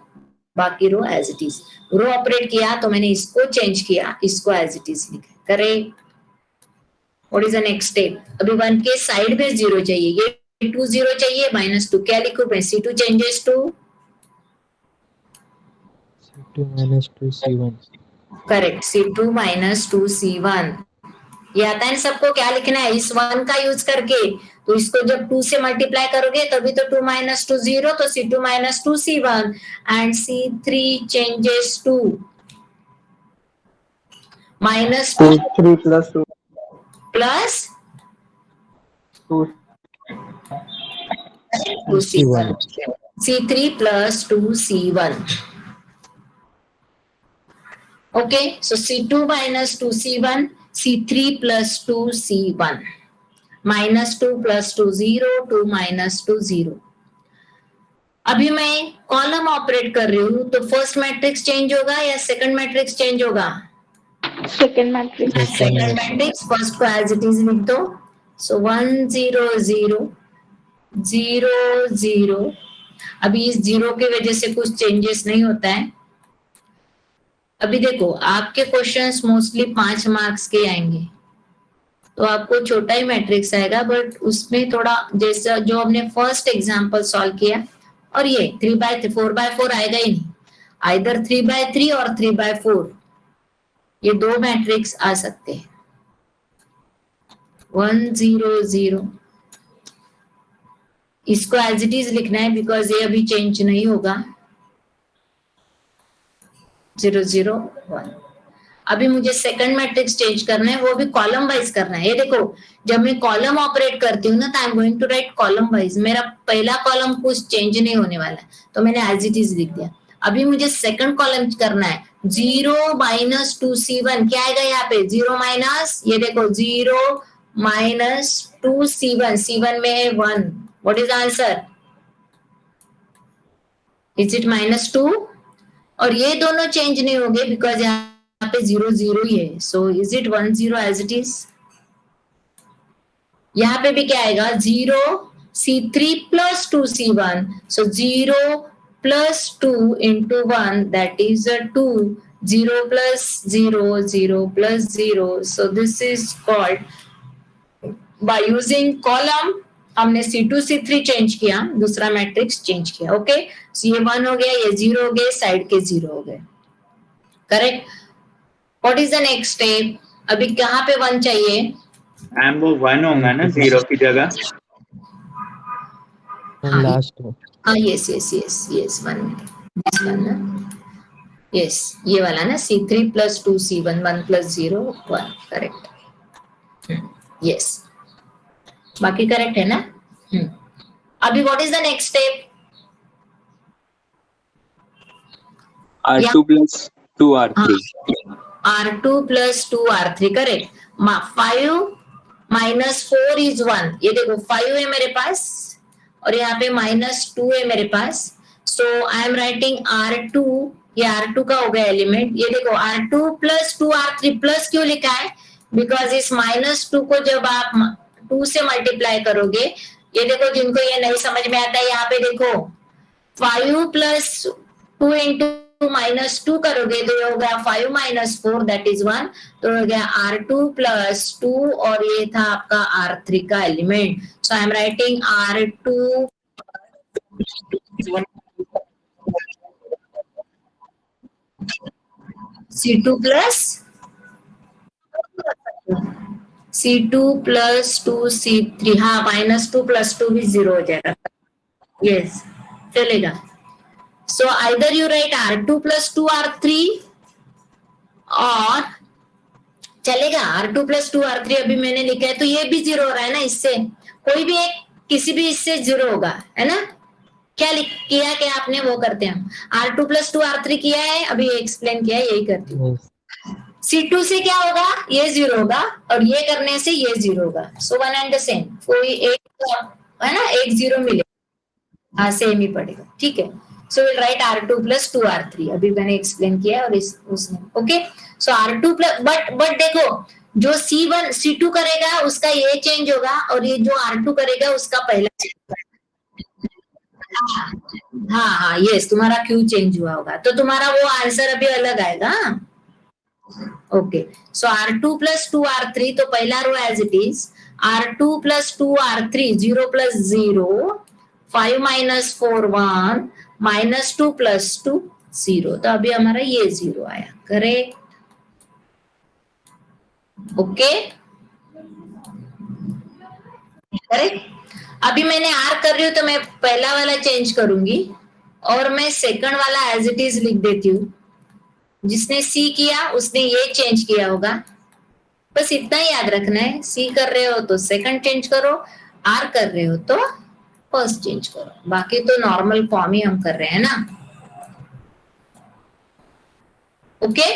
बाकी row as it is row operate किया तो मैंने इसको चेंज किया इसको एज इट इज लिखा correct what is the next step अभी 1 के साइड में 0 चाहिए ये 2 0 चाहिए -2 क्या लिखूं मैं C2 changes to C2 minus 2 C1. Correct C2 -2 C1 ये आता है ना सबको क्या लिखना है इस 1 का यूज करके तो इसको जब 2 से मल्टीप्लाई करोगे तभी तो 2 - 2 0 तो C2 -2 C1 and C3 changes to -2 3 plus 2 plus 2 2 C1 C3 plus 2 C1 okay so C2 -2 C1 C3 plus 2 C1 -2 plus 2 0 2 -2 0 अभी मैं कॉलम ऑपरेट कर रही हूँ तो फर्स्ट मैट्रिक्स चेंज होगा या सेकंड मैट्रिक्स चेंज होगा Second matrix. Second matrix first को एज इट इज लिख दो सो 1 0 0 0 0 अभी इस 0 की वजह से कुछ चेंजेस नहीं होता है अभी देखो आपके क्वेश्चंस मोस्टली 5 मार्क्स के आएंगे तो आपको छोटा ही मैट्रिक्स आएगा बट उसमें थोड़ा जैसा जो हमने फर्स्ट एग्जांपल सॉल्व किया और ये 4/4 आएगा ही नहीं आइदर 3/3 और 3/4 ये दो मैट्रिक्स आ सकते हैं 1 0 0 इसको एज इट इज लिखना है बिकॉज ये अभी चेंज नहीं होगा 0 0 1 अभी मुझे सेकंड मैट्रिक्स चेंज करना है वो भी कॉलम वाइज करना है ये देखो जब मैं कॉलम ऑपरेट करती हूँ ना तो I am going to write column wise मेरा पहला कॉलम कुछ चेंज नहीं होने वाला है तो मैंने एज इट इज लिख दिया अभी मुझे सेकंड कॉलम करना है 0 -2 C1 क्या आएगा यहाँ पे 0 माइनस ये देखो 0 -2 C1 में है 1 what is answer is it -2 और ये दोनों चेंज नहीं होंगे बिकॉज यहाँ पे 0 0 ही है so is it 1 0 as it is यहाँ पे भी क्या आएगा 0 C3 plus 2 C1 so 0 plus 2 into 1 that is a 2 0 plus 0 0 plus 0 so this is called by using column हमने C2 C3 चेंज किया दूसरा मैट्रिक्स चेंज किया ओके so ये 1 हो गया ये 0 हो गए साइड के 0 हो गए correct what is the next step अभी कहाँ पे 1 चाहिए मैम वो 1 होगा ना 0 की जगह And last one. yes 1 minute, this one ना, yes ये वाला ना, C3 plus 2C1 1 plus 0 1, correct, yes बाकी करेक्ट है ना। अभी what is the next step? R2 plus 2R3. R2 plus 2R3 correct. 5 minus 4 is 1, ये देखो 5 है मेरे पास और यहाँ पे -2 है मेरे पास, सो आई एम राइटिंग R2, ये R2 का हो गया एलिमेंट। ये देखो R2 plus 2R3 प्लस क्यों लिखा है? बिकॉज इस -2 को जब आप 2 से मल्टीप्लाई करोगे, ये देखो जिनको ये नहीं समझ में आता है, यहाँ पे देखो 5 plus 2 into -2 करोगे तो ये हो गया 5 minus 4 दैट इज 1, तो हो गया R2 plus 2 और ये था आपका R3 का element. So I am writing R2 C2 plus C2 plus 2C3, हाँ -2 plus 2 भी 0 हो जाएगा, यस चलेगा। So either you write R2 plus 2R3 और चलेगा R2 plus 2R3 अभी मैंने लिखा है तो ये भी 0 हो रहा है ना, इससे कोई भी एक किसी भी इससे 0 होगा, है ना। क्या किया क्या आपने, वो करते हैं हम। R2 plus 2R3 किया है, अभी एक्सप्लेन किया है, यही करती हूँ। C2 से क्या होगा, ये 0 होगा और ये करने से ये 0 होगा, so one and the same, कोई एक है ना, एक 0 मिलेगा, हाँ सेम ही पड़ेगा, ठीक है। So will write R2 plus 2R3, अभी मैंने एक्सप्लेन किया और उसने okay. So R2 plus but देखो जो C1 C2 करेगा उसका ये चेंज होगा और ये जो R2 करेगा उसका पहला चेंज होगा। हाँ यस, तुम्हारा क्यू चेंज हुआ होगा तो तुम्हारा वो आंसर अभी अलग आएगा। ओके, सो R2 plus 2R3 तो पहला row as it is, R2 plus 2R3 0 plus 0, 5 minus 4 1, -2 plus 2 0, तो अभी हमारा ये 0 आया, करेक्ट। Okay correct. अभी मैंने R कर रही हूं तो मैं पहला वाला चेंज करूंगी और मैं सेकंड वाला एज इट इज लिख देती हूँ। जिसने C किया उसने ये चेंज किया होगा, बस इतना ही याद रखना है। C कर रहे हो तो सेकंड चेंज करो, R कर रहे हो तो फर्स्ट चेंज करो, बाकी तो नॉर्मल फॉर्म ही हम कर रहे हैं ना। ओके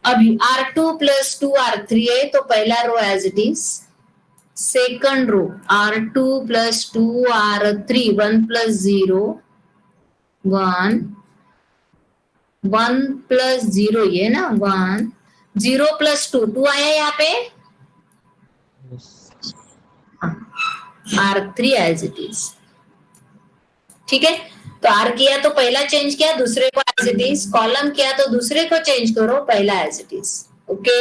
अभी R2 plus 2R3 है तो पहला row as it is, second row R2 plus 2R3 1 plus 0 1, 1 plus 0 ये ना 1, 0 plus 2 2 आया यहाँ पे, R3 एज इट इज, ठीक है। तो R किया तो पहला चेंज किया, दूसरे को एज इट इज, कॉलम किया तो दूसरे को चेंज करो, पहला एज इट इज। ओके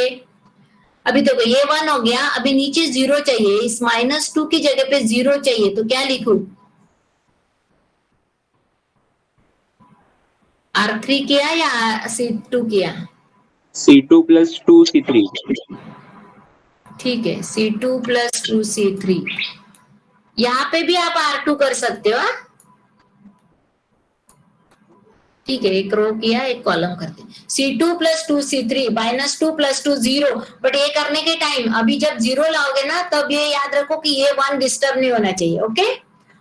अभी देखो ये 1 हो गया, अभी नीचे 0 चाहिए, इस -2 की जगह पे 0 चाहिए तो क्या लिखूं, R3 किया या C2 किया? C2 plus 2C3. ठीक है, C2 plus 2C3, यहाँ पे भी आप R2 कर सकते हो, ठीक है। एक रो किया, एक कॉलम करते हैं। C2 plus 2C3 -2 plus 2 0, but ये करने के टाइम अभी जब 0 लाओगे ना तब ये याद रखो कि ये 1 डिस्टर्ब नहीं होना चाहिए। ओके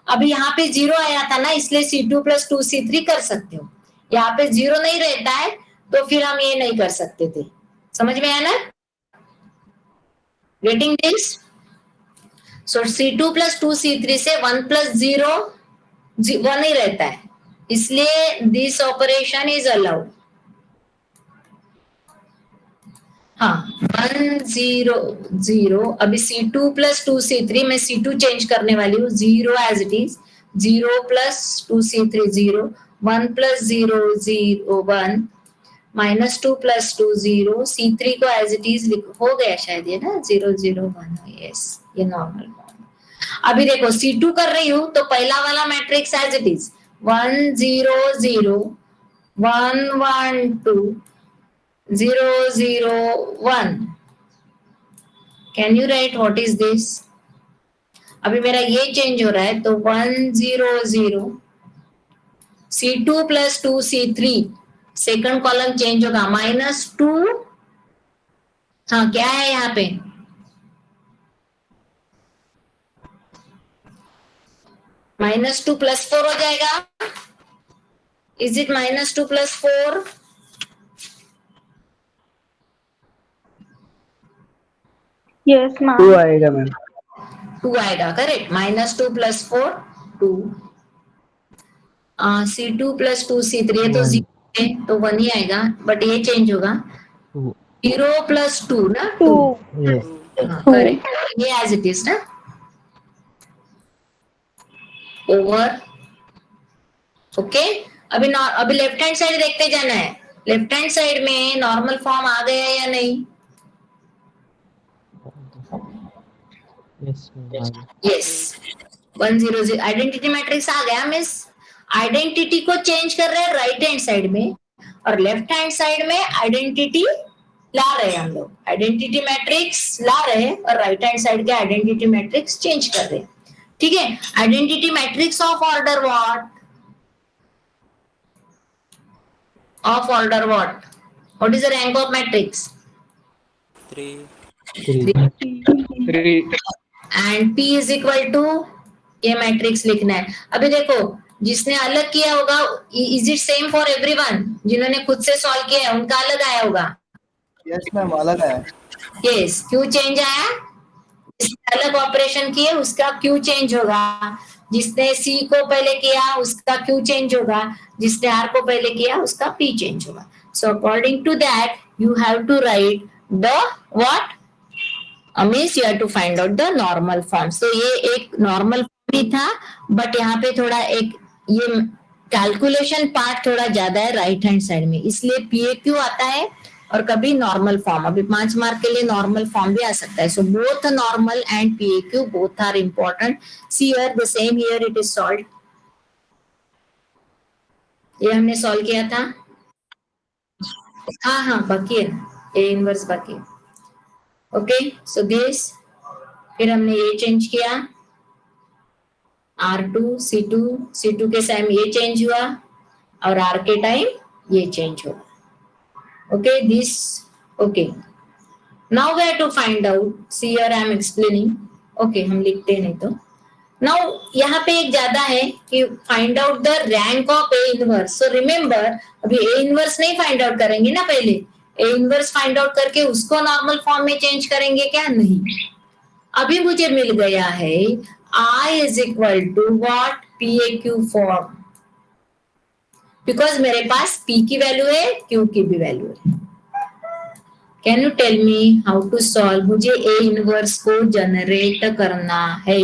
अभी यहाँ पे 0 आया था ना, इसलिए C2 plus 2C3 कर सकते हो। यहाँ पे 0 नहीं रहता है तो फिर हम ये नहीं कर सकते थे, समझ में आया ना। Getting this? So C2 plus 2C3 से 1 plus 0 1 ही रहता है, इसलिए दिस ऑपरेशन इज अलाउड। हाँ 1 0 0, अभी C2 plus 2C3 में C2 चेंज करने वाली हूँ, 0 as it is, 0 plus 2C3 0, 1 plus 0 0 1, -2 plus 2 0, C3 को एज इट इज हो गया शायद ये ना 0 0 1, यस ये नॉर्मल फॉर्म। अभी देखो C2 कर रही हूँ तो पहला वाला matrix as it is 1 0 0 1 1 2 0 0 1, can you write what is this? अभी मेरा ये चेंज हो रहा है, तो 100 C2 plus 2 C3, second column change होगा -2, हाँ क्या है यहाँ पे, -2 + 4 हो जाएगा. Is it -2 + 4? Yes, ma'am. 2 आएगा मैम. 2 आएगा, करेक्ट. -2 + 4 2. C2 + 2 C3, ये तो 0 है तो 1 ही आएगा, बट ये चेंज होगा 2. 0 + 2 ना, 2. 2. Yes. करेक्ट, ये एज इट इज ना, ओवर. ओके, अभी लेफ्ट हैंड साइड देखते जाना है. लेफ्ट हैंड साइड में नॉर्मल फॉर्म आ गया या नहीं? Yes, ma'am. आगे. यस, 100 आइडेंटिटी मैट्रिक्स आ गया. मिस, आइडेंटिटी को चेंज कर रहे हैं राइट हैंड साइड में, और लेफ्ट हैंड साइड में आइडेंटिटी ला रहे हैं हम लोग. आइडेंटिटी मैट्रिक्स ला रहे हैं और राइट हैंड साइड के आइडेंटिटी मैट्रिक्स चेंज कर रहे हैं. ठीक है, identity matrix of order what? Of order what? What is the rank of matrix? 3. 3. And P is equal to, ये मैट्रिक्स लिखना है. अभी देखो, जिसने अलग किया होगा, is it same for everyone? जिन्होंने खुद से सॉल्व किया है उनका अलग आया होगा. यस मैम, अलग है. यस, क्यों चेंज आया? जिसने अलग ऑपरेशन किए उसका क्यों चेंज होगा, जिसने सी को पहले किया उसका क्यू चेंज होगा, जिसने आर को पहले किया उसका पी चेंज होगा. So according to that you have to write the what, means you have to find out the normal form. So ये एक नॉर्मल फॉर्म ही था, बट यहाँ पे थोड़ा एक ये कैलकुलेशन पार्ट थोड़ा ज्यादा है राइट हैंड साइड में, इसलिए PAQ आता है और कभी नॉर्मल फॉर्म. अभी 5 मार्क के लिए नॉर्मल फॉर्म भी आ सकता है. So both normal and PAQ both are important. See here the same, here it is solved. ये हमने सॉल्व किया था. हाँ बाकी है, A इनवर्स बाकी है. ओके, सो दिस, फिर हमने ये चेंज किया R2 C2 के टाइम ये चेंज हुआ और R के टाइम ये चेंज हुआ. Okay, this, okay. Now we have to find out. See here I am explaining. Okay, हम लिखते नहीं तो. Now यहाँ पे एक ज्यादा है कि find out the rank of A inverse. So remember, अभी A inverse नहीं find out करेंगे ना पहले. A inverse find out करके उसको normal form में change करेंगे क्या? नहीं. अभी मुझे मिल गया है I is equal to what? PAQ form. Because मेरे पास P की वैल्यू है, Q की भी वैल्यू है. Can you tell me how to solve? मुझे A इनवर्स को जनरेट करना है,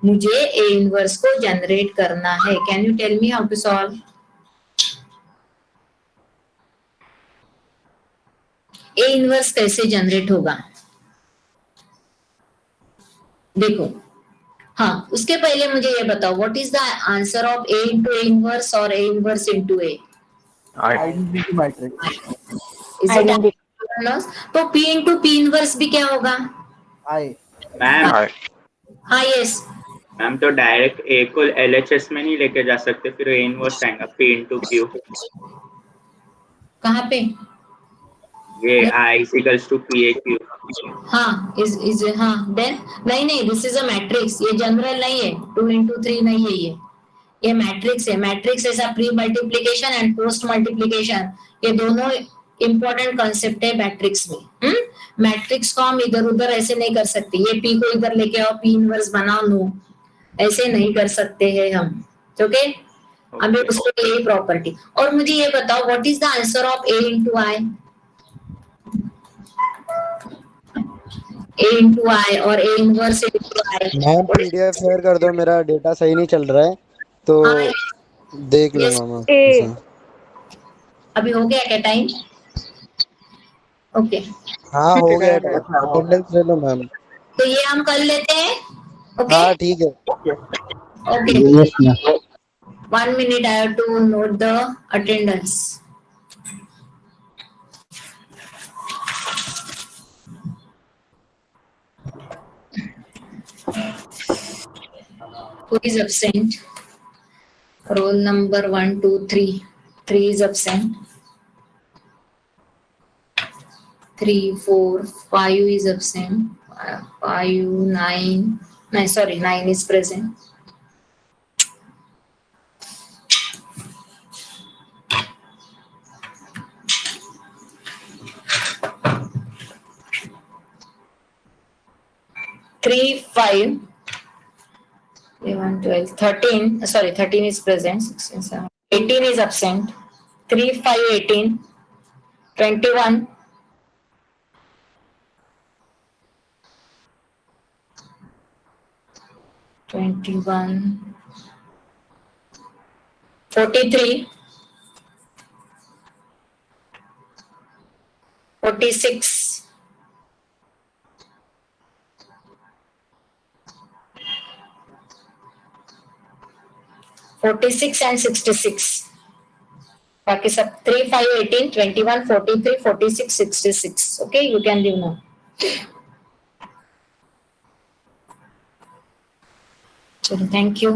मुझे A इनवर्स को जनरेट करना है. Can you tell me how to solve? A inverse कैसे जनरेट होगा? देखो, हाँ उसके पहले मुझे ये बताओ, what is the answer of A into A inverse और A inverse into A? Identity matrix. Is it? तो P इंटू P इनवर्स भी क्या होगा? आई. मैम हाँ यस, मैम तो डायरेक्ट A को LHS में नहीं लेके जा सकते, फिर A इनवर्स आएगा P इंटू Q. कहाँ पे? ये I इक्वल्स टू PAQ. हाँ इज हाँ देन नहीं, दिस इज अ मैट्रिक्स, ये जनरल नहीं है. 2 इंटू 3 नहीं है, ये मैट्रिक्स है. मैट्रिक्स ऐसा pre multiplication and post multiplication, ये दोनों इंपॉर्टेंट कॉन्सेप्ट है मैट्रिक्स में. मैट्रिक्स को हम इधर उधर ऐसे नहीं कर सकते, ये P को इधर लेके आओ P इनवर्स बनाओ, नो, ऐसे नहीं कर सकते हैं हम. ओके, अभी उसको यही प्रॉपर्टी. और मुझे ये बताओ, what is the answer of A into I? A into I और A inverse into I. Ma'am PDF share कर दो, मेरा डेटा सही नहीं चल रहा है तो हाँ, देख Yes. लूंगा मैं. A. अच्छा. अभी हो गया क्या टाइम? ओके, हाँ हो गया. अटेंडेंस ले लो मैम. तो ये हम कर लेते हैं. ओके हाँ ठीक है. Okay, yes ma'am. 1 minute, I have to note the attendance. Who is absent? Roll number 1, 2, 3. 3 is absent. 3, 4, 5 is absent. 5, 9. No, sorry, 9 is present. Three, 5, 11, 12, 13. Sorry, 13 is present. 16, 17, 18 is absent. 3, 5, 18. 21. 21. 43. 46. 46 and 66. बाकी सब 3, 5, 18, 21, 43, 46, 66. Okay, you can leave now. चलो, thank you.